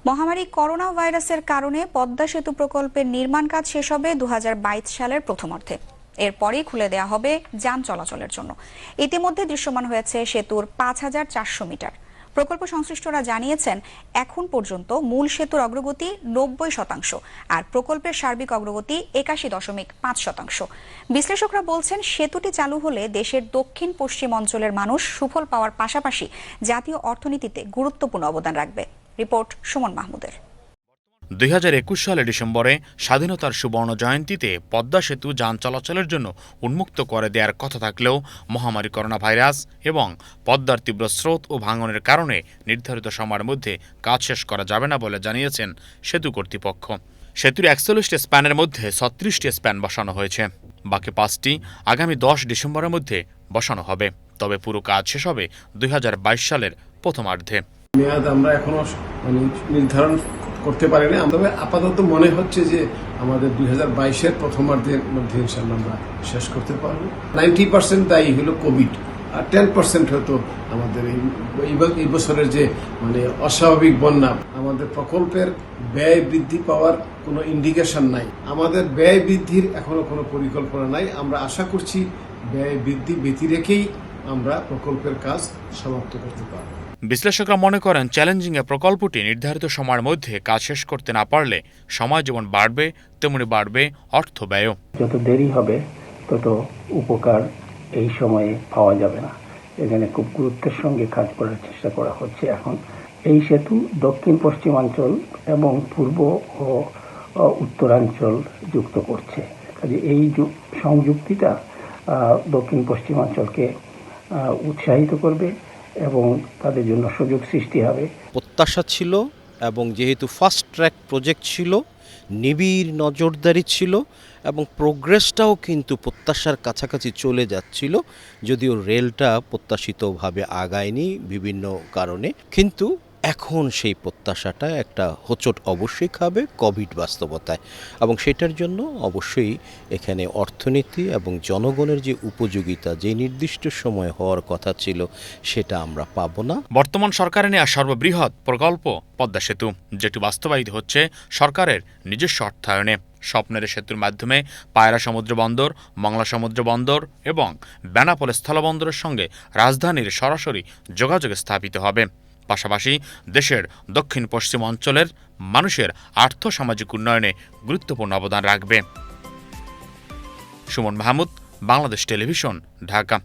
মহামারী করোনা ভাইরাসের কারণে পদ্মা সেতু প্রকল্পের নির্মাণ কাজ শেষ হবে 2022 সালের প্রথমার্ধে। এরপরেই খুলে দেয়া হবে যান চলাচলের জন্য। ইতিমধ্যে দৃশ্যমান হয়েছে সেতুর 5400 মিটার। প্রকল্প সংশ্লিষ্টরা জানিয়েছেন, এখন পর্যন্ত মূল সেতুর অগ্রগতি 90% আর প্রকল্পের সার্বিক অগ্রগতি 81.5%। বিশ্লেষকরা বলছেন, সেতুটি চালু হলে দেশের দক্ষিণ পশ্চিম অঞ্চলের মানুষ সুফল পাওয়ার পাশাপাশি জাতীয় অর্থনীতিতে গুরুত্বপূর্ণ অবদান রাখবে। রিপোর্ট সুমন মাহমুদের। 2021 সালের ডিসেম্বরে স্বাধীনতার সুবর্ণ জয়ন্তীতে পদ্মা সেতু যান চলাচলের জন্য উন্মুক্ত করে দেওয়ার কথা থাকলেও মহামারী করোনা ভাইরাস এবং পদ্মার তীব্র স্রোত ও ভাঙনের কারণে নির্ধারিত সময়ের মধ্যে কাজ শেষ করা যাবে না বলে জানিয়েছেন সেতু কর্তৃপক্ষ। সেতুর 41টি স্প্যানের মধ্যে 36টি স্প্যান বসানো হয়েছে, বাকি 5টি আগামী 10 ডিসেম্বরের মধ্যে বসানো হবে। তবে পুরো কাজ শেষ হবে 2022 সালের প্রথমার্ধে। মেয়াদ আমরা এখনো নির্ধারণ করতে পারি না, তবে আপাতত মনে হচ্ছে যে আমাদের 2022-এর প্রথমার্ধের মধ্যে ইনশাআল্লাহ আমরা শেষ করতে পারবো। 90% দায়ী হলো কোভিড, আর 10% হয়তো আমাদের এই বছরের যে অস্বাভাবিক বন্যা। আমাদের প্রকল্পের ব্যয় বৃদ্ধি পাওয়ার কোনো ইন্ডিকেশন নাই, আমাদের ব্যয় বৃদ্ধির এখনো কোনো পরিকল্পনা নাই। আমরা আশা করছি ব্যয় বৃদ্ধি ব্যতি রেখেই আমরা প্রকল্পের কাজ সমাপ্ত করতে পারব। বিশ্লেষকরা মনে করেন, চ্যালেঞ্জিং এ প্রকল্পটি নির্ধারিত সময়ের মধ্যে কাজ শেষ করতে না পারলে সময় যেমন বাড়বে তেমনি বাড়বে অর্থ ব্যয়ও। যত দেরি হবে তত উপকার এই সময়ে পাওয়া যাবে না। এখানে খুব গুরুত্বের সঙ্গে কাজ করার চেষ্টা করা হচ্ছে। এখন এই সেতু দক্ষিণ পশ্চিমাঞ্চল এবং পূর্ব ও উত্তরাঞ্চল যুক্ত করছে। কাজে এই সংযুক্তিটা দক্ষিণ পশ্চিমাঞ্চলকে উৎসাহিত করবে এবং তাদের জন্য সুযোগ সৃষ্টি হবে। প্রত্যাশা ছিল, এবং যেহেতু ফাস্ট ট্র্যাক প্রজেক্ট ছিল, নিবিড় নজরদারি ছিল এবং প্রোগ্রেসটাও কিন্তু প্রত্যাশার কাছাকাছি চলে যাচ্ছিল, যদিও রেলটা প্রত্যাশিতভাবে আগায়নি বিভিন্ন কারণে। কিন্তু এখন সেই প্রত্যাশাটা একটা হোঁচট অবশ্যই খাবে কোভিড বাস্তবতায়, এবং সেটার জন্য অবশ্যই এখানে অর্থনীতি এবং জনগণের যে উপযোগিতা, যে নির্দিষ্ট সময় হওয়ার কথা ছিল, সেটা আমরা পাবো না। বর্তমান সরকারের নেওয়া সর্ববৃহৎ প্রকল্প পদ্মা সেতু, যেটি বাস্তবায়িত হচ্ছে সরকারের নিজস্ব অর্থায়নে। স্বপ্নের সেতুর মাধ্যমে পায়রা সমুদ্র বন্দর, মংলা সমুদ্র বন্দর এবং বেনাপোল স্থলবন্দরের সঙ্গে রাজধানীর সরাসরি যোগাযোগ স্থাপিত হবে। পাশাপাশি দেশের দক্ষিণ পশ্চিম অঞ্চলের মানুষের আর্থ-সামাজিক উন্নয়নে গুরুত্বপূর্ণ অবদান রাখবে। সুমন মাহমুদ, বাংলাদেশ টেলিভিশন, ঢাকা।